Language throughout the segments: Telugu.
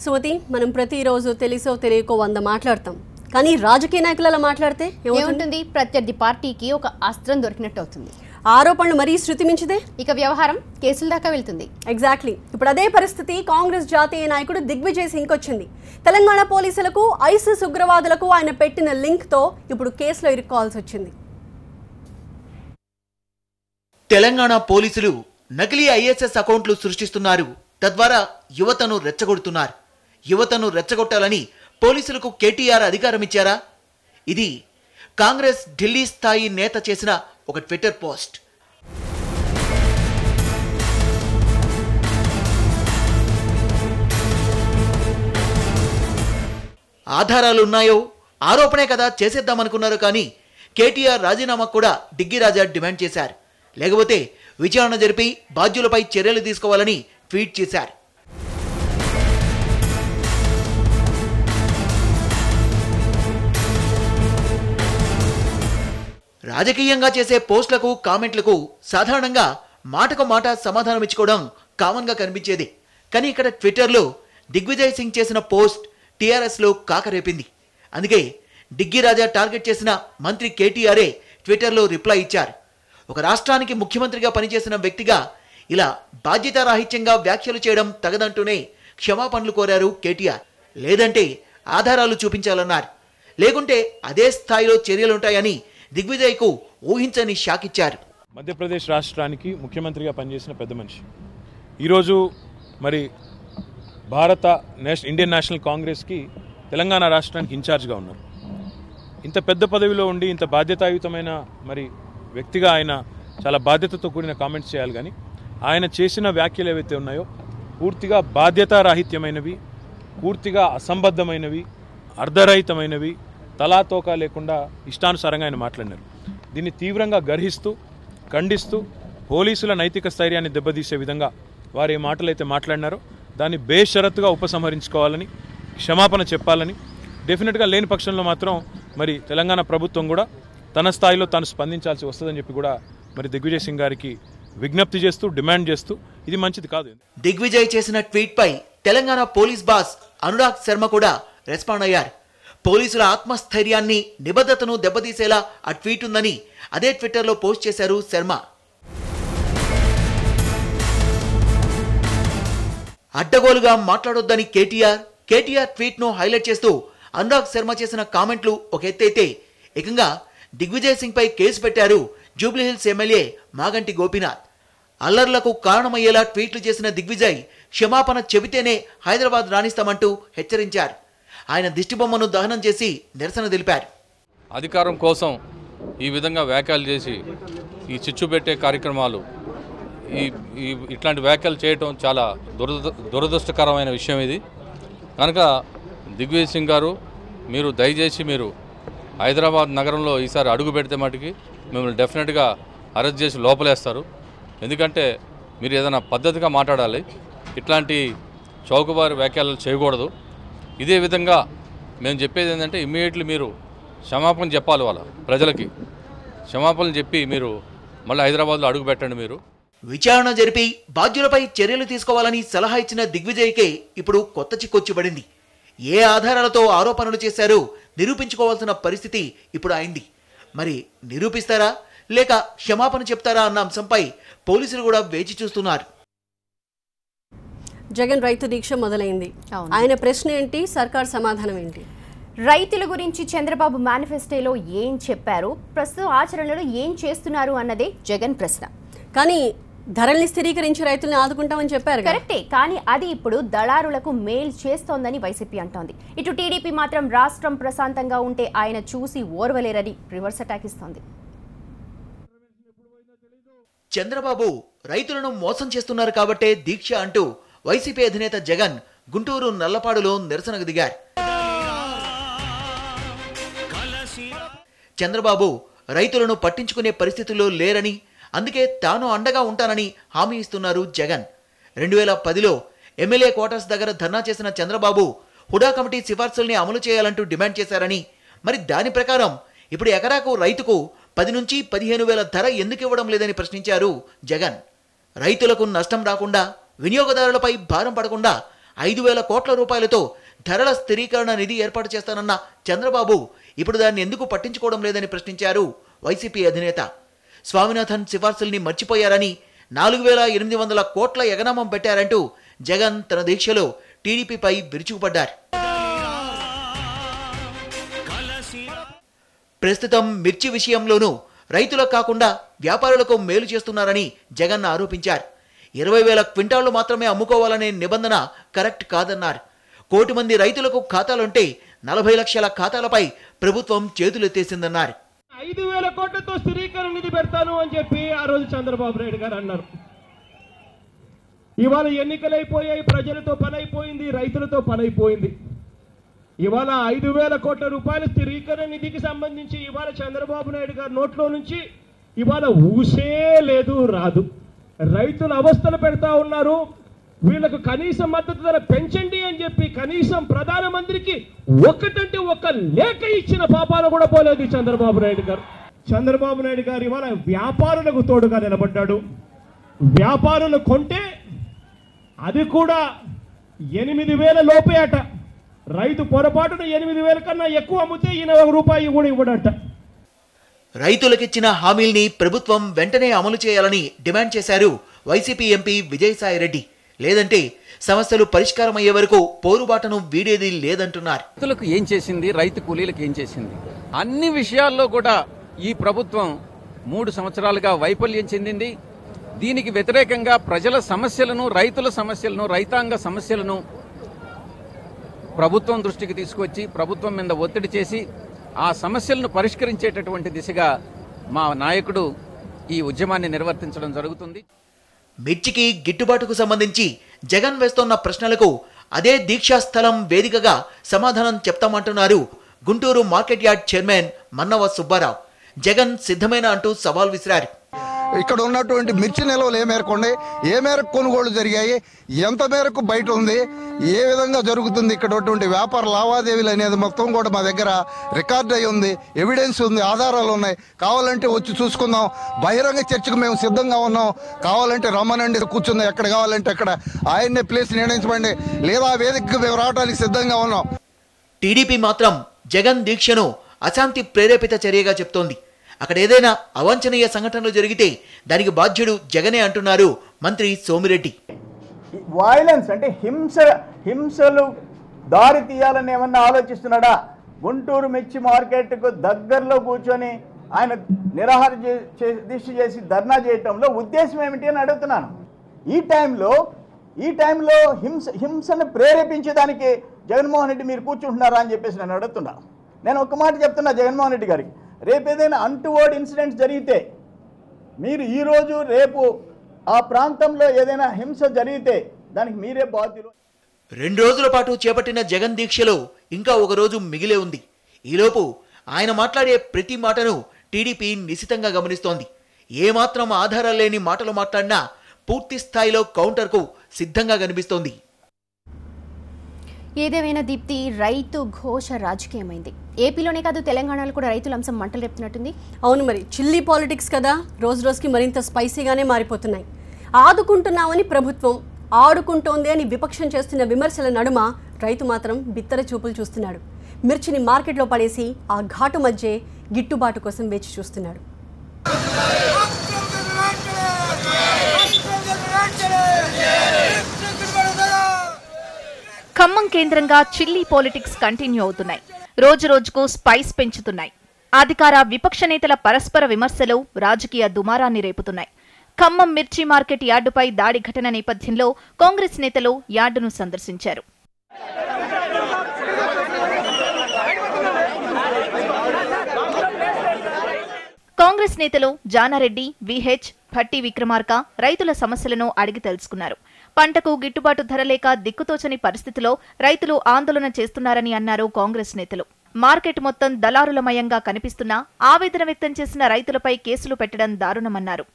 సుమతి, మనం ప్రతిరోజు తెలుసో తెలియకో 100 మాట్లాడతాం. కానీ రాజకీయ నాయకుల మాట్లాడితే ఏముంటుంది? ప్రత్యర్థి పార్టీకి ఒక అస్త్రం దొరికినట్టు అవుతుంది. ఆరోపణలు మరీ శృతి మించితే ఇక వ్యవహారం కేసుల దాకా వెళ్తుంది. ఎగ్జాక్ట్లీ. ఇప్పుడు అదే పరిస్థితి కాంగ్రెస్ జాతీయ నాయకుడు దిగ్విజయ్ సింగ్ వచ్చింది. తెలంగాణ పోలీసులకు, ఐసిస్ ఉగ్రవాదులకు ఆయన పెట్టిన లింక్తో ఇప్పుడు కేసులో ఇరుక్కోవాల్సి వచ్చింది. తెలంగాణ పోలీసులు నకిలీ ఐఎస్ఎస్ అకౌంట్లు సృష్టిస్తున్నారు. తద్వారా యువతను రెచ్చగొడుతున్నారు. యువతను రెచ్చగొట్టాలని పోలీసులకు కేటీఆర్ అధికారం ఇచ్చారా? ఇది కాంగ్రెస్ ఢిల్లీ స్థాయి నేత చేసిన ఒక ట్విట్టర్ పోస్ట్. ఆధారాలున్నాయో ఆరోపణే కదా చేసేద్దామనుకున్నారు. కానీ కేటీఆర్ రాజీనామా కూడా డిగ్గిరాజా డిమాండ్ చేశారు. లేకపోతే విచారణ జరిపి బాధ్యులపై చర్యలు తీసుకోవాలని ట్వీట్ చేశారు. రాజకీయంగా చేసే పోస్టులకు, కామెంట్లకు సాధారణంగా మాటకు మాట సమాధానం ఇచ్చుకోవడం కామన్గా కనిపించేది. కానీ ఇక్కడ ట్విట్టర్లో దిగ్విజయ్ సింగ్ చేసిన పోస్ట్ టీఆర్ఎస్లో కాకరేపింది. అందుకే డిగ్గిరాజా టార్గెట్ చేసిన మంత్రి కేటీఆరే ట్విట్టర్లో రిప్లై ఇచ్చారు. ఒక రాష్ట్రానికి ముఖ్యమంత్రిగా పనిచేసిన వ్యక్తిగా ఇలా బాధ్యతారాహిత్యంగా వ్యాఖ్యలు చేయడం తగదంటూనే క్షమాపణలు కోరారు కేటీఆర్. లేదంటే ఆధారాలు చూపించాలన్నారు. లేకుంటే అదే స్థాయిలో చర్యలుంటాయని దిగ్విజయ్కు ఊహించని షాక్ ఇచ్చారు. మధ్యప్రదేశ్ రాష్ట్రానికి ముఖ్యమంత్రిగా పనిచేసిన పెద్ద మనిషి ఈరోజు మరి ఇండియన్ నేషనల్ కాంగ్రెస్కి తెలంగాణ రాష్ట్రానికి ఇన్ఛార్జ్గా ఉన్నారు. ఇంత పెద్ద పదవిలో ఉండి ఇంత బాధ్యతాయుతమైన మరి వ్యక్తిగా ఆయన చాలా బాధ్యతతో కూడిన కామెంట్స్ చేయాలి. కానీ ఆయన చేసిన వ్యాఖ్యలు ఏవైతే ఉన్నాయో పూర్తిగా బాధ్యతారాహిత్యమైనవి, పూర్తిగా అసంబద్ధమైనవి, అర్ధరహితమైనవి, తలాతోకా లేకుండా ఇష్టానుసారంగా ఆయన మాట్లాడినారు. దీన్ని తీవ్రంగా గర్హిస్తూ, ఖండిస్తూ, పోలీసుల నైతిక స్థైర్యాన్ని దెబ్బతీసే విధంగా వారు ఏ మాటలైతే మాట్లాడినారో దాన్ని బేషరతుగా ఉపసంహరించుకోవాలని, క్షమాపణ చెప్పాలని, డెఫినెట్గా లేని పక్షంలో మాత్రం మరి తెలంగాణ ప్రభుత్వం కూడా తన స్థాయిలో తాను స్పందించాల్సి వస్తుందని చెప్పి కూడా మరి దిగ్విజయ్ సింగ్ గారికి విజ్ఞప్తి చేస్తూ, డిమాండ్ చేస్తూ ఇది మంచిది కాదు. దిగ్విజయ్ చేసిన ట్వీట్ పై తెలంగాణ పోలీస్ బాస్ అనురాగ్ శర్మ కూడా రెస్పాండ్ అయ్యారు. పోలీసుల ఆత్మస్థైర్యాన్ని, నిబద్ధతను దెబ్బతీసేలా ఆ ట్వీట్ ఉందని అదే ట్విట్టర్లో పోస్ట్ చేశారు శర్మ. అడ్డగోలుగా మాట్లాడొద్దని కేటీఆర్ ట్వీట్ను హైలైట్ చేస్తూ అనురాగ్ శర్మ చేసిన కామెంట్లు ఒక ఎత్తైతే ఏకంగా దిగ్విజయ్ సింగ్ పై కేసు పెట్టారు జూబ్లీహిల్స్ ఎమ్మెల్యే మాగంటి గోపీనాథ్. అల్లర్లకు కారణమయ్యేలా ట్వీట్లు చేసిన దిగ్విజయ్ క్షమాపణ చెబితేనే హైదరాబాద్ రాణిస్తామంటూ హెచ్చరించారు. ఆయన దిష్టిబొమ్మను దహనం చేసి నిరసన తెలిపారు. అధికారం కోసం ఈ విధంగా వ్యాఖ్యలు చేసి ఈ చిచ్చు పెట్టే కార్యక్రమాలు, ఇట్లాంటి వ్యాఖ్యలు చేయటం చాలా దురదృష్టకరమైన విషయం. ఇది కనుక దిగ్విజయ్ సింగ్ గారు, మీరు దయచేసి మీరు హైదరాబాద్ నగరంలో ఈసారి అడుగు పెడితే మటుకి మిమ్మల్ని డెఫినెట్గా అరెస్ట్ చేసి లోపలేస్తారు. ఎందుకంటే మీరు ఏదైనా పద్ధతిగా మాట్లాడాలి, ఇట్లాంటి చౌకబారి వ్యాఖ్యలు చేయకూడదు. ఇదే విధంగా మేము చెప్పేది ఏంటంటే ఇమ్మీడియట్లీ మీరు క్షమాపణ చెప్పాలి, వాళ్ళ ప్రజలకి క్షమాపణలు చెప్పి మీరు మళ్ళీ హైదరాబాద్లో అడుగు పెట్టండి. మీరు విచారణ జరిపి బాధ్యులపై చర్యలు తీసుకోవాలని సలహా ఇచ్చిన దిగ్విజయ్కే ఇప్పుడు కొత్త చిక్కొచ్చిపడింది. ఏ ఆధారాలతో ఆరోపణలు చేశారో నిరూపించుకోవాల్సిన పరిస్థితి ఇప్పుడు అయింది. మరి నిరూపిస్తారా లేక క్షమాపణ చెప్తారా అన్న అంశంపై పోలీసులు కూడా వేచి చూస్తున్నారు. జగన్ రైతు దీక్ష మొదలైంది. ఆయన ప్రశ్న ఏంటి, సర్కార్ సమాధానం ఏంటి? రైతుల గురించి చంద్రబాబు మేనిఫెస్టోలో ఏం చెప్పారు, ప్రస్తుతం ఆచరణలో ఏం చేస్తున్నారు అన్నదే జగన్ ప్రశ్న. కానీ ధరల్ని స్థిరీకరించి రైతుల్ని ఆదుకుంటామని చెప్పారు. కరెక్టే, కానీ అది ఇప్పుడు దళారులకు మేల్ చేస్తోందని వైసీపీ అంటోంది. ఇటు టీడీపీ మాత్రం రాష్ట్రం ప్రశాంతంగా ఉంటే ఆయన చూసి ఓర్వలేరని రివర్స్ అటాక్ ఇస్తోంది. చంద్రబాబు రైతులను మోసం చేస్తున్నారు కాబట్టే దీక్ష అంటూ వైసీపీ అధినేత జగన్ గుంటూరు నల్లపాడులో నిరసనకు దిగారు. చంద్రబాబు రైతులను పట్టించుకునే పరిస్థితుల్లో లేరని, అందుకే తాను అండగా ఉంటానని హామీ ఇస్తున్నారు జగన్. 2010లో ఎమ్మెల్యే క్వార్టర్స్ దగ్గర ధర్నా చేసిన చంద్రబాబు హుడా కమిటీ సిఫార్సుల్ని అమలు చేయాలంటూ డిమాండ్ చేశారని, మరి దాని ప్రకారం ఇప్పుడు ఎకరాకు రైతుకు 10 నుంచి 15,000 ధర ఎందుకు ఇవ్వడం లేదని ప్రశ్నించారు జగన్. రైతులకు నష్టం రాకుండా, వినియోగదారులపై భారం పడకుండా 5,000 కోట్ల రూపాయలతో ధరల స్థిరీకరణ నిధి ఏర్పాటు చేస్తానన్న చంద్రబాబు ఇప్పుడు దాన్ని ఎందుకు పట్టించుకోవడం లేదని ప్రశ్నించారు వైసీపీ అధినేత. స్వామినాథన్ సిఫార్సుల్ని మర్చిపోయారని 4,800 కోట్ల ఎగనామం పెట్టారంటూ జగన్ తన దీక్షలో టీడీపీపై విరుచుకుపడ్డారు. ప్రస్తుతం మిర్చి విషయంలోనూ రైతులకు కాకుండా వ్యాపారులకు మేలు చేస్తున్నారని జగన్ ఆరోపించారు. 20,000 క్వింటాళ్లు మాత్రమే అమ్ముకోవాలనే నిబంధన కరెక్ట్ కాదన్నారు. 1 కోటి మంది రైతులకు ఖాతాలుంటే 40 లక్షల ఖాతాలపై ప్రభుత్వం చేతులెత్తేసిందన్నారు. 5,000 కోట్లతో స్థిరీకరణ నిధి పెడతాను అని చెప్పి ఆ రోజు చంద్రబాబు నాయుడు గారు అన్నారు. ఇవాళ ఎన్నికలైపోయాయి, ప్రజలతో పని అయిపోయింది, రైతులతో పని అయిపోయింది. ఇవాళ 5,000 కోట్ల రూపాయల స్థిరీకరణ నిధికి సంబంధించి ఇవాళ చంద్రబాబు నాయుడు గారి నోట్లో నుంచి ఇవాళ ఊసే లేదు, రాదు. రైతులు అవస్థలు పెడతా ఉన్నారు. వీళ్ళకు కనీస మద్దతు ధర పెంచండి అని చెప్పి కనీసం ప్రధానమంత్రికి ఒక్కటంటే ఒక్క లేఖ ఇచ్చిన పాపాలు కూడా పోలేదు చంద్రబాబు నాయుడు గారు. చంద్రబాబు నాయుడు గారు ఇవాళ వ్యాపారులకు తోడుగా నిలబడ్డాడు. వ్యాపారులు కొంటే అది కూడా 8,000 లోపే అట. రైతు పొరపాటున 8,000 కన్నా ఎక్కువ అమ్మితే ఈయన ₹1 కూడా ఇవ్వడట. రైతులకిచ్చిన హామీల్ని ప్రభుత్వం వెంటనే అమలు చేయాలని డిమాండ్ చేశారు వైసీపీ ఎంపీ విజయసాయిరెడ్డి. లేదంటే సమస్యలు పరిష్కారమయ్యే వరకు పోరుబాటను వీడేది లేదంటున్నారు. రైతులకు ఏం చేసింది, రైతు కూలీలకు ఏం చేసింది, అన్ని విషయాల్లో కూడా ఈ ప్రభుత్వం 3 సంవత్సరాలుగా వైఫల్యం చెందింది. దీనికి వ్యతిరేకంగా ప్రజల సమస్యలను, రైతుల సమస్యలను, రైతాంగ సమస్యలను ప్రభుత్వం దృష్టికి తీసుకొచ్చి ప్రభుత్వం మీద ఒత్తిడి చేసి ఆ సమస్యలను పరిష్కరించేటటువంటి దిశగా మా నాయకుడు ఈ ఉద్యమాన్ని నిర్వర్తించడం జరుగుతుంది. మిర్చికి గిట్టుబాటుకు సంబంధించి జగన్ వేస్తోన్న ప్రశ్నలకు అదే దీక్షా స్థలం వేదికగా సమాధానం చెప్తామంటున్నారు Guntur market yard chairman Mannava Subbarao. Jagan సిద్ధమేనా అంటూ సవాల్ విసిరారు. ఇక్కడ ఉన్నటువంటి మిర్చి నిల్వలు ఏ మేరకు ఉన్నాయి, ఏ మేరకు కొనుగోళ్లు జరిగాయి, ఎంత మేరకు బయట ఉంది, ఏ విధంగా జరుగుతుంది, ఇక్కడ ఉన్నటువంటి వ్యాపార లావాదేవీలు అనేది మొత్తం కూడా మా దగ్గర రికార్డ్ అయి ఉంది, ఎవిడెన్స్ ఉంది, ఆధారాలు ఉన్నాయి. కావాలంటే వచ్చి చూసుకుందాం. బహిరంగ చర్చకు మేము సిద్ధంగా ఉన్నాం. కావాలంటే రమ్మనండి, కూర్చుందాం. ఎక్కడ కావాలంటే అక్కడ ఆయన్నే ప్లేస్ నిర్ణయించమండి, లేదా వేదికకు మేము రావడానికి సిద్ధంగా ఉన్నాం. టీడీపీ మాత్రం జగన్ దీక్షను అశాంతి ప్రేరేపిత చర్యగా చెప్తోంది. అక్కడ ఏదైనా అవాంఛనీయ సంఘటనలు జరిగితే దానికి బాధ్యుడు జగనే అంటున్నారు మంత్రి సోమిరెడ్డి. వైలెన్స్ అంటే హింసలు దారి తీయాలని ఏమన్నా ఆలోచిస్తున్నాడా? గుంటూరు మిర్చి మార్కెట్కు దగ్గరలో కూర్చొని ఆయన నిరాహార దీక్ష చేసి ధర్నా చేయటంలో ఉద్దేశం ఏమిటి అని అడుగుతున్నాను. ఈ టైంలో హింసను ప్రేరేపించేదానికి జగన్మోహన్ రెడ్డి మీరు కూర్చుంటున్నారా అని చెప్పేసి నేను అడుగుతున్నా. నేను ఒక మాట చెప్తున్నా జగన్మోహన్ రెడ్డి గారికి, రేపు ఏదైనా అన్టువర్డ్ ఇన్సిడెంట్స్ జరిగితే మీరు ఈరోజు రేపు ఆ ప్రాంతంలో ఏదైనా హింస జరిగితే దానికి మీరే బాధ్యులు. 2 రోజుల పాటు చేపట్టిన జగన్ దీక్షలో ఇంకా 1 రోజు మిగిలే ఉంది. ఈలోపు ఆయన మాట్లాడే ప్రతి మాటను టీడీపీ నిశితంగా గమనిస్తోంది. ఏమాత్రం ఆధారాలు లేని మాటలు మాట్లాడినా పూర్తి స్థాయిలో కౌంటర్కు సిద్ధంగా కనిపిస్తోంది. ఏదేమైనా దీప్తి, రైతు ఘోష రాజకీయమైంది. ఏపీలోనే కాదు తెలంగాణలో కూడా రైతుల అంశం మంటలు రేపుతున్నట్టుంది. అవును, మరి చిల్లీ పాలిటిక్స్ కదా, రోజు రోజుకి మరింత స్పైసీగానే మారిపోతున్నాయి. ఆదుకుంటున్నామని ప్రభుత్వం, ఆడుకుంటోంది అని విపక్షం చేస్తున్న విమర్శల నడుమ రైతు మాత్రం బిత్తర చూపులు చూస్తున్నాడు. మిర్చిని మార్కెట్లో పడేసి ఆ ఘాటు మధ్య గిట్టుబాటు కోసం వేచి చూస్తున్నాడు. ఖమ్మం కేంద్రంగా చిల్లీ పాలిటిక్స్ కంటిన్యూ అవుతున్నాయి. రోజు రోజుకు స్పైస్ పెంచుతున్నాయి. అధికార విపక్ష నేతల పరస్పర విమర్శలు రాజకీయ దుమారాన్ని రేపుతున్నాయి. ఖమ్మం మిర్చి మార్కెట్ యార్డుపై దాడి ఘటన నేపథ్యంలో కాంగ్రెస్ నేతలు యార్డును సందర్శించారు. కాంగ్రెస్ నేతలు జానారెడ్డి, విహెచ్, భట్టి విక్రమార్క రైతుల సమస్యలను అడిగి తెలుసుకున్నారు. పంటకు గిట్టుబాటు ధర లేక దిక్కుతోచని పరిస్థితిలో రైతులు ఆందోళన చేస్తున్నారని అన్నారు కాంగ్రెస్ నేతలు. మార్కెట్ మొత్తం దళారులమయంగా కనిపిస్తున్నా ఆవేదన వ్యక్తం చేసిన రైతులపై కేసులు పెట్టడం దారుణమన్నారు.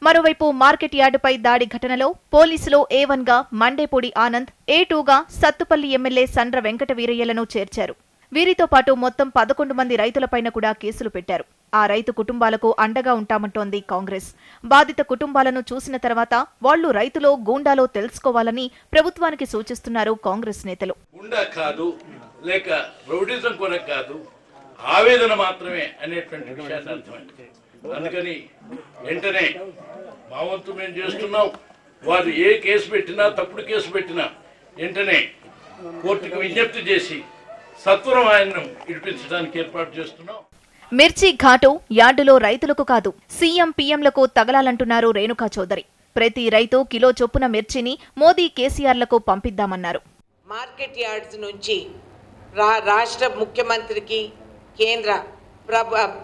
మరోవైపు మార్కెట్ యార్డుపై దాడి ఘటనలో పోలీసులు A1గా మండేపూడి ఆనంద్, A2గా సత్తుపల్లి ఎమ్మెల్యే సండ్ర వెంకట వీరయ్యలను చేర్చారు. వీరితో పాటు మొత్తం 11 మంది రైతులపైన కూడా కేసులు పెట్టారు. ఆ రైతు కుటుంబాలకు అండగా ఉంటామంటోంది కాంగ్రెస్. బాధిత కుటుంబాలను చూసిన తర్వాత వాళ్లు రైతులో గూండాలో తెలుసుకోవాలని ప్రభుత్వానికి సూచిస్తున్నారు కాంగ్రెస్ నేతలు. గుండా కాదు, లేక రౌడిజం కొరకు కాదు, ఆవేదన మాత్రమే అనేటువంటి విషయాన్ని అర్థమైంది. అందుకని వెంటనే మా వంతు మేము చేస్తున్నాం. వారు ఏ కేసు పెట్టినా, తప్పుడు కేసు పెట్టినా వెంటనే కోర్టుకు విజ్ఞప్తి చేసి సత్వరం ఆయన్ను ఇడిపించడానికి ఏర్పాటు చేస్తున్నాం. మిర్చి ఘాటు యార్డులో రైతులకు కాదు, సీఎం పీఎంలకు తగలాలంటున్నారు రేణుకా చౌదరి. ప్రతి రైతు కిలో చొప్పున మిర్చిని మోదీ కేసీఆర్లకు పంపిద్దామన్నారు. మార్కెట్ యార్డ్స్ నుంచి రాష్ట్ర ముఖ్యమంత్రికి, కేంద్ర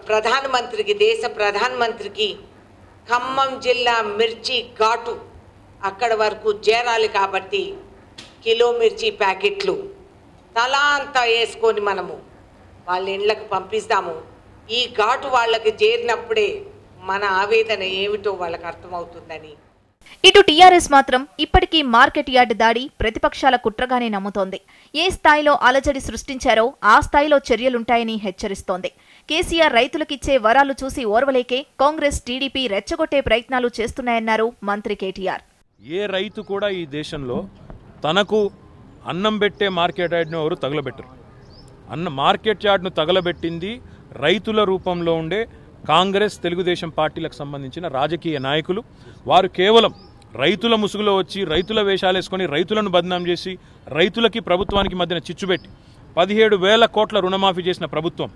ప్రధానమంత్రికి, దేశ ప్రధానమంత్రికి ఖమ్మం జిల్లా మిర్చి ఘాటు అక్కడ వరకు చేరాలి. కాబట్టి కిలో మిర్చి ప్యాకెట్లు తలా అంతా వేసుకొని మనము వాళ్ళ ఇళ్ళకు పంపిస్తాము. ఈ ఘాటు వాళ్ళకి చేరినప్పుడే మన ఆవేదన ఏమిటో వాళ్ళకి అర్థమవుతుందని. ఇటు టీఆర్ఎస్ మాత్రం ఇప్పటికీ మార్కెట్ యార్డు దాడి ప్రతిపక్షాల కుట్రగానే నమ్ముతోంది. ఏ స్థాయిలో అలజడి సృష్టించారో ఆ స్థాయిలో చర్యలుంటాయని హెచ్చరిస్తోంది. కేసీఆర్ రైతులకిచ్చే వరాలు చూసి ఓర్వలేకే కాంగ్రెస్, టీడీపీ రెచ్చగొట్టే ప్రయత్నాలు చేస్తున్నాయన్నారు మంత్రి కేటీఆర్. ఏ రైతు కూడా ఈ దేశంలో తనకు అన్నం పెట్టే మార్కెట్ యార్డ్ను ఎవరు తగలబెట్టరు. మార్కెట్ యార్డ్ను తగలబెట్టింది రైతుల రూపంలో ఉండే కాంగ్రెస్, తెలుగుదేశం పార్టీలకు సంబంధించిన రాజకీయ నాయకులు. వారు కేవలం రైతుల ముసుగులో వచ్చి రైతుల వేషాలేసుకొని రైతులను బదనాం చేసి రైతులకి ప్రభుత్వానికి మధ్యన చిచ్చుబెట్టి 17,000 కోట్ల రుణమాఫీ చేసిన ప్రభుత్వం,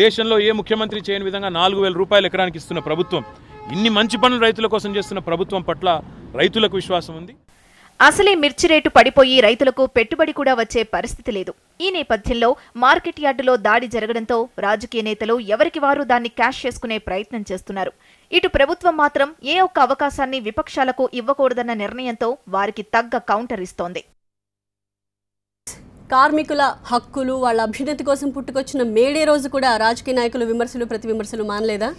దేశంలో ఏ ముఖ్యమంత్రి చేయని విధంగా 4,000 రూపాయలు ఎకరానికి ఇస్తున్న ప్రభుత్వం, ఇన్ని మంచి పనులు రైతుల కోసం చేస్తున్న ప్రభుత్వం పట్ల రైతులకు విశ్వాసం ఉంది. అసలే మిర్చి రేటు పడిపోయి రైతులకు పెట్టుబడి కూడా వచ్చే పరిస్థితి లేదు. ఈ నేపథ్యంలో మార్కెట్ యార్డులో దాడి జరగడంతో రాజకీయ నేతలు ఎవరికి వారు దాన్ని క్యాష్ చేసుకునే ప్రయత్నం చేస్తున్నారు. ఇటు ప్రభుత్వం మాత్రం ఏ ఒక్క అవకాశాన్ని విపక్షాలకు ఇవ్వకూడదన్న నిర్ణయంతో వారికి తగ్గ కౌంటర్ ఇస్తోంది. కార్మికుల హక్కులు, వాళ్ళ అభ్యున్నతి కోసం పుట్టుకొచ్చిన మేడే రోజు కూడా రాజకీయ నాయకులు విమర్శలు, ప్రతి విమర్శలు మానలేదా?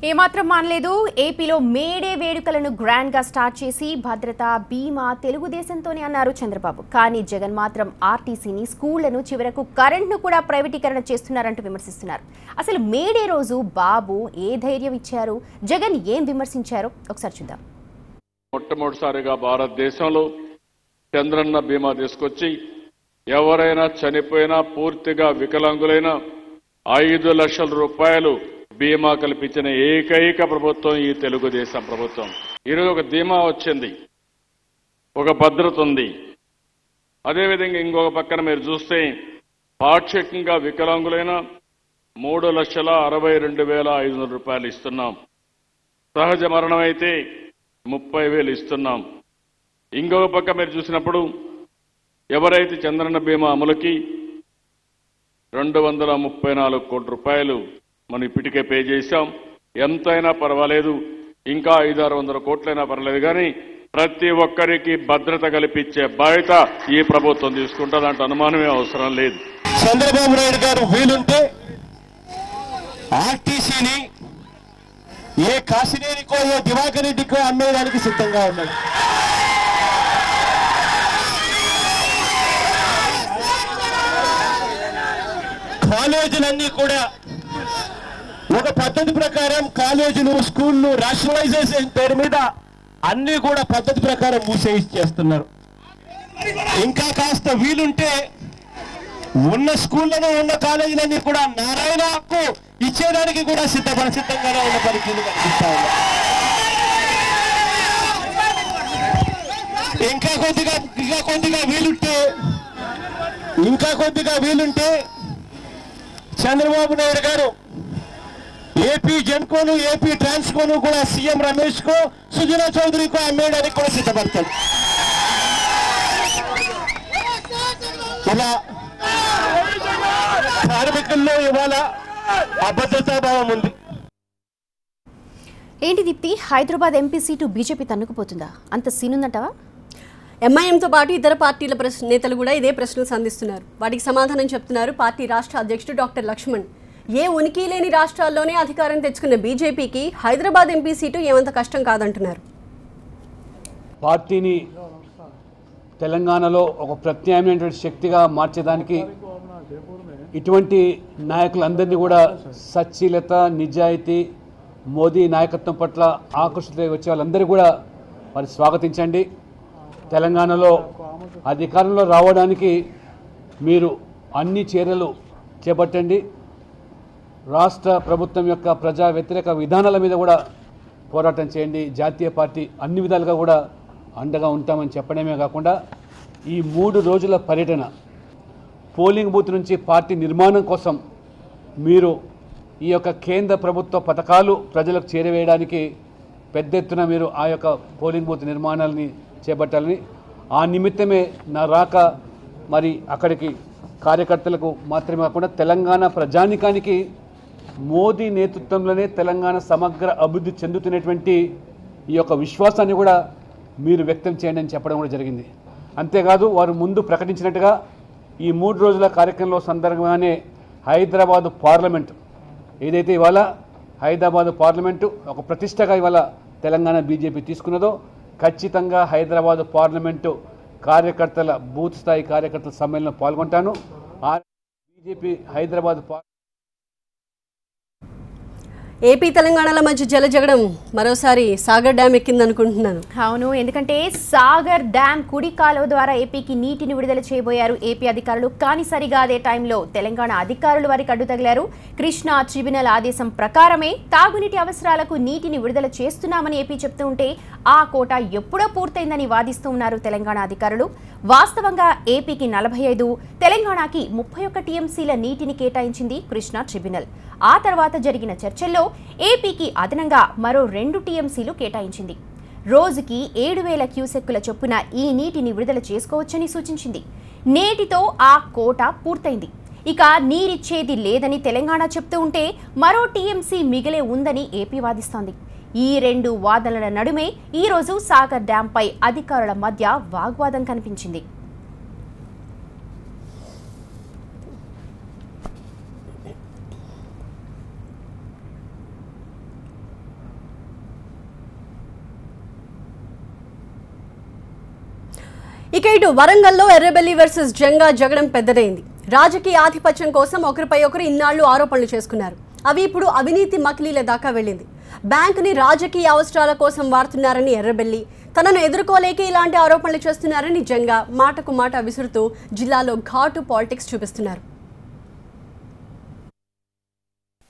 ఏమాత్రం మానలేదు. ఏపీలో మేడే వేడుకలను గ్రాండ్ గా స్టార్ట్ చేసి భద్రత, బీమా తెలుగుదేశంతోనే అన్నారు చంద్రబాబు. కానీ జగన్ మాత్రం ఆర్టీసీని, స్కూళ్లను, చివరకు కరెంట్ను కూడా ప్రైవేటీకరణ చేస్తున్నారంటూ విమర్శిస్తున్నారు. అసలు మేడే రోజు బాబు ఏ ధైర్యం ఇచ్చారు, జగన్ ఏం విమర్శించారో ఒకసారి చూద్దాం. మొట్టమొదటిసారిగా భారతదేశంలో చంద్రన్న బీమా తీసుకొచ్చి ఎవరైనా చనిపోయినా, పూర్తిగా వికలాంగులైన 5 లక్షల రూపాయలు బీమా కల్పించిన ఏకైక ప్రభుత్వం ఈ తెలుగుదేశం ప్రభుత్వం. ఈరోజు ఒక ధీమా వచ్చింది, ఒక భద్రత ఉంది. అదేవిధంగా ఇంకొక పక్కన మీరు చూస్తే పాక్షికంగా వికలాంగులైన 3,62,500 రూపాయలు ఇస్తున్నాం. సహజ మరణం అయితే 30,000 ఇస్తున్నాం. ఇంకొక పక్క మీరు చూసినప్పుడు ఎవరైతే చంద్రన్న బీమా అమలుకి 234 కోట్ల రూపాయలు మనం ఇప్పటికే పే చేశాం. ఎంతైనా పర్వాలేదు, ఇంకా 500-600 కోట్లైనా పర్వాలేదు, కానీ ప్రతి ఒక్కరికి భద్రత కల్పించే బాధ్యత ఈ ప్రభుత్వం తీసుకుంటుంది. అంటే అనుమానమే అవసరం లేదు. చంద్రబాబు నాయుడు గారు వీలుంటే ఆర్టీసీని ఏ కాశీనేనికో, ఏ దివాకర్ రెడ్డికో అమ్మేయడానికి సిద్ధంగా ఉన్నాడు. కాలేజీలన్నీ కూడా ఒక పద్ధతి ప్రకారం కాలేజీలు, స్కూళ్లు రేషనలైజేషన్ పేరు మీద అన్ని కూడా పద్ధతి ప్రకారం మూసేయిస్తున్నారు. ఇంకా కాస్త వీలుంటే ఉన్న స్కూళ్లను, ఉన్న కాలేజీలన్నీ కూడా నారాయణకు ఇచ్చేదానికి కూడా సిద్ధంగానే ఉన్న పరిస్థితులు కనిపిస్తా ఉన్నాయి. ఇంకా కొద్దిగా వీలుంటే చంద్రబాబు నాయుడు గారు ఏపీ జెన్కోను, ఏపీ ట్రాన్స్కోను కూడా సీఎం రమేష్ కో, సుజనా చౌదరికో అమ్మేయడానికి కూడా సిద్ధపడతాడు. ఇలా కార్మికుల్లో ఇవాళ అభద్రతాభావం ఉంది. ఏంటి Deepti, Hyderabad MP seat BJP తన్నుకుపోతుందా? అంత సీనుందంటావా? ఎంఐఎంతో పాటు ఇతర పార్టీల నేతలు కూడా ఇదే ప్రశ్నలు సంధిస్తున్నారు. వాటికి సమాధానం చెప్తున్నారు పార్టీ రాష్ట్ర అధ్యక్షుడు డాక్టర్ లక్ష్మణ్. ఏ ఉనికి లేని రాష్ట్రాల్లోనే అధికారం తెచ్చుకున్న బీజేపీకి హైదరాబాద్ ఎంపీ సీటు ఏమంత కష్టం కాదంటున్నారు. పార్టీని తెలంగాణలో ఒక ప్రత్యామ్నాయమైనటువంటి శక్తిగా మార్చేదానికి ఇటువంటి నాయకులందరినీ కూడా సచ్చీలత, నిజాయితీ, మోదీ నాయకత్వం పట్ల ఆకర్షితులై వచ్చే వాళ్ళందరూ కూడా మరి స్వాగతించండి. తెలంగాణలో అధికారంలో రావడానికి మీరు అన్ని చర్యలు చేపట్టండి. రాష్ట్ర ప్రభుత్వం యొక్క ప్రజా వ్యతిరేక విధానాల మీద కూడా పోరాటం చేయండి. జాతీయ పార్టీ అన్ని విధాలుగా కూడా అండగా ఉంటామని చెప్పడమే కాకుండా ఈ 3 రోజుల పర్యటన పోలింగ్ బూత్ నుంచి పార్టీ నిర్మాణం కోసం మీరు ఈ యొక్క కేంద్ర ప్రభుత్వ పథకాలు ప్రజలకు చేరవేయడానికి పెద్ద ఎత్తున మీరు ఆ యొక్క పోలింగ్ బూత్ నిర్మాణాలని చేపట్టాలని, ఆ నిమిత్తమే నా రాక మరి అక్కడికి కార్యకర్తలకు మాత్రమే కాకుండా తెలంగాణ ప్రజానికానికి మోదీ నేతృత్వంలోనే తెలంగాణ సమగ్ర అభివృద్ధి చెందుతున్నటువంటి ఈ యొక్క విశ్వాసాన్ని కూడా మీరు వ్యక్తం చేయండి అని చెప్పడం కూడా జరిగింది. అంతేకాదు వారు ముందు ప్రకటించినట్టుగా ఈ 3 రోజుల కార్యక్రమంలో సందర్భంగానే హైదరాబాదు పార్లమెంటు ఏదైతే ఇవాళ హైదరాబాదు పార్లమెంటు ఒక ప్రతిష్టగా ఇవాళ తెలంగాణ బీజేపీ తీసుకున్నదో ఖచ్చితంగా హైదరాబాదు పార్లమెంటు కార్యకర్తల బూత్ స్థాయి కార్యకర్తల సమ్మేళనంలో పాల్గొంటాను. ఆ బీజేపీ హైదరాబాద్ ఏపీ తెలంగాణల మధ్య జలజగడం మరోసారి సాగర్ డ్యామ్ ఎక్కిందనుకుంటున్నాను. అవును, ఎందుకంటే సాగర్ డ్యామ్ కుడి కాలువ ద్వారా ఏపీకి నీటిని విడుదల చేయబోయారు ఏపీ అధికారులు. కానీ సరిగా అదే టైంలో తెలంగాణ అధికారులు వారికి అడ్డు తగిలారు. కృష్ణా ట్రిబ్యునల్ ఆదేశం ప్రకారమే తాగునీటి అవసరాలకు నీటిని విడుదల చేస్తున్నామని ఏపీ చెప్తూ ఉంటే ఆ కోట ఎప్పుడో పూర్తయిందని వాదిస్తూ ఉన్నారు తెలంగాణ అధికారులు. వాస్తవంగా ఏపీకి 45, తెలంగాణకి 31 టీఎంసీల నీటిని కేటాయించింది కృష్ణా ట్రిబ్యునల్. ఆ తర్వాత జరిగిన చర్చల్లో ఏపీకి అదనంగా మరో 2 టీఎంసీలు కేటాయించింది. రోజుకి 7,000 క్యూసెక్కుల చొప్పున ఈ నీటిని విడుదల చేసుకోవచ్చని సూచించింది. నేటితో ఆ కోట పూర్తయింది. ఇక నీరిచ్చేది లేదని తెలంగాణ చెప్తూ ఉంటే మరో టీఎంసీ మిగిలే ఉందని ఏపీ వాదిస్తోంది. ఈ 2 వాదనల నడుమే ఈరోజు సాగర్ డ్యాంపై అధికారుల మధ్య వాగ్వాదం కనిపించింది. ఇక ఇటు వరంగల్లో ఎర్రబెల్లి వర్సెస్ జంగా జగడం పెద్దదైంది. రాజకీయ ఆధిపత్యం కోసం ఒకరిపై ఒకరు ఇన్నాళ్లు ఆరోపణలు చేసుకున్నారు. అవి ఇప్పుడు అవినీతి మకిలీల దాకా వెళ్ళింది. బ్యాంకుని రాజకీయ అవసరాల కోసం వాడుతున్నారని ఎర్రబెల్లి, తనను ఎదుర్కోలేకే ఇలాంటి ఆరోపణలు చేస్తున్నారని జంగా మాటకు మాట విసురుతూ జిల్లాలో ఘాటు పాలిటిక్స్ చూపిస్తున్నారు.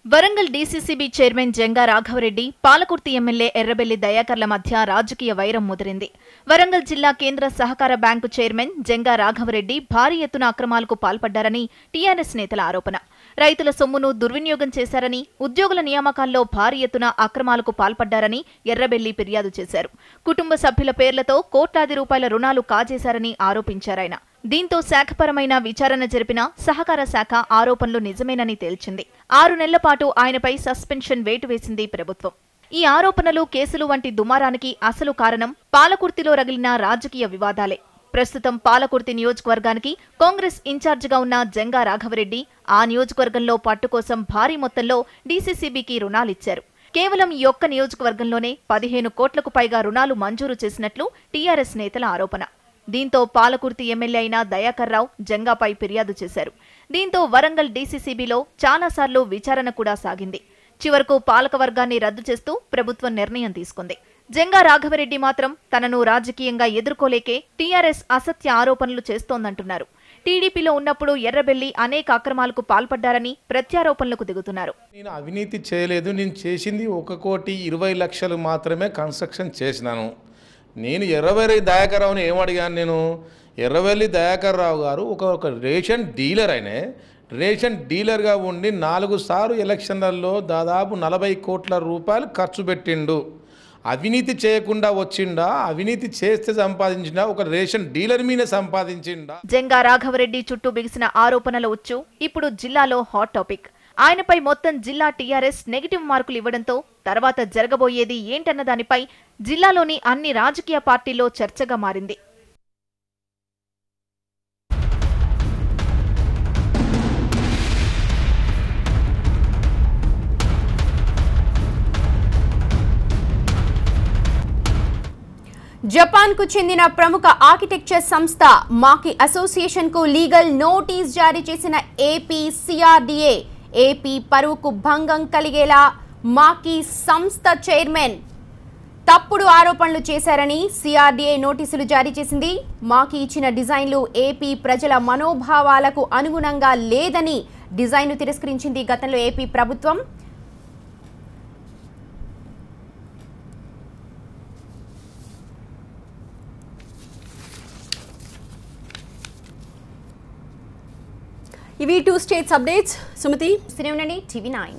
Warangal DCCB chairman Janga Raghavareddy, Palakurthi MLA Errabelli దయాకర్ల మధ్య రాజకీయ వైరం ముదిరింది. వరంగల్ జిల్లా కేంద్ర సహకార బ్యాంకు చైర్మన్ జంగా రాఘవరెడ్డి భారీ ఎత్తున అక్రమాలకు పాల్పడ్డారని టీఆర్ఎస్ నేతల ఆరోపణ. రైతుల సొమ్మును దుర్వినియోగం చేశారని, ఉద్యోగుల నియామకాల్లో భారీ ఎత్తున అక్రమాలకు పాల్పడ్డారని ఎర్రబెల్లి ఫిర్యాదు చేశారు. కుటుంబ సభ్యుల పేర్లతో కోట్లాది రూపాయల రుణాలు కాజేశారని ఆరోపించారాయన. దీంతో శాఖపరమైన విచారణ జరిపిన సహకార శాఖ ఆరోపణలు నిజమేనని తేల్చింది. 6 నెలల పాటు ఆయనపై సస్పెన్షన్ వేటు వేసింది ప్రభుత్వం. ఈ ఆరోపణలు, కేసులు వంటి దుమారానికి అసలు కారణం పాలకుర్తిలో రగిలిన రాజకీయ వివాదాలే. ప్రస్తుతం పాలకుర్తి నియోజకవర్గానికి కాంగ్రెస్ ఇన్ఛార్జిగా ఉన్న జంగా రాఘవరెడ్డి ఆ నియోజకవర్గంలో పట్టు కోసం భారీ మొత్తంలో డీసీసీబీకి రుణాలిచ్చారు. కేవలం ఈ ఒక్క నియోజకవర్గంలోనే 15 కోట్లకు పైగా రుణాలు మంజూరు చేసినట్లు టీఆర్ఎస్ నేతల ఆరోపణ. దీంతో పాలకుర్తి ఎమ్మెల్యే అయిన దయాకర్ రావు జంగాపై ఫిర్యాదు చేశారు. దీంతో వరంగల్ డీసీసీబీలో చాలాసార్లు విచారణ కూడా సాగింది. చివరకు పాలకవర్గాన్ని రద్దు చేస్తూ ప్రభుత్వం నిర్ణయం తీసుకుంది. జంగా రాఘవరెడ్డి మాత్రం తనను రాజకీయంగా ఎదుర్కోలేకే టీఆర్ఎస్ అసత్య ఆరోపణలు చేస్తోందంటున్నారు. టీడీపీలో ఉన్నప్పుడు ఎర్రబెల్లి అనేక అక్రమాలకు పాల్పడ్డారని ప్రత్యారోపణలకు దిగుతున్నారు. నేను అవినీతి చేయలేదు, నేను చేసింది 1,20,00,000 మాత్రమే కన్స్ట్రక్షన్ చేసినాను. నేను ఎర్రబెల్లి దయాకర్ రావుని ఏమడిగాను, నేను ఎర్రబెల్లి దయాకర్ రావు గారు ఒక రేషన్ డీలర్, అయినే రేషన్ డీలర్గా ఉండి 4 సార్లు ఎలక్షన్లలో దాదాపు 40 కోట్ల రూపాయలు ఖర్చు పెట్టిండు. అవినీతి చేయకుండా వచ్చిండా, అవినీతి చేస్తే సంపాదించిండా, ఒక రేషన్ డీలర్ మీద సంపాదించిండా? జంగా రాఘవరెడ్డి చుట్టూ బిగిసిన ఆరోపణల ఉచ్చు ఇప్పుడు జిల్లాలో హాట్ టాపిక్. ఆయనపై మొత్తం జిల్లా టీఆర్ఎస్ నెగిటివ్ మార్కులు ఇవ్వడంతో తర్వాత జరగబోయేది ఏంటన్న దానిపై జిల్లాలోని అన్ని రాజకీయ పార్టీల్లో చర్చగా మారింది. జపాన్ కు చెందిన ప్రముఖ ఆర్కిటెక్చర్ సంస్థ మాకి అసోసియేషన్ కు లీగల్ నోటీస్ జారీ చేసిన ఏపీ సిఆర్డీఏ. ఏపీ పరువుకు భంగం కలిగేలా మాకి సంస్థ చైర్మన్ తప్పుడు ఆరోపణలు చేశారని సిఆర్డీఏ నోటీసులు జారీ చేసింది. మాకి ఇచ్చిన డిజైన్లు ఏపీ ప్రజల మనోభావాలకు అనుగుణంగా లేదని డిజైన్ను తిరస్కరించింది గతంలో ఏపీ ప్రభుత్వం. ఇవి 2 స్టేట్స్ అప్డేట్స్. సుమతి సినీ ఉండండి, TV9.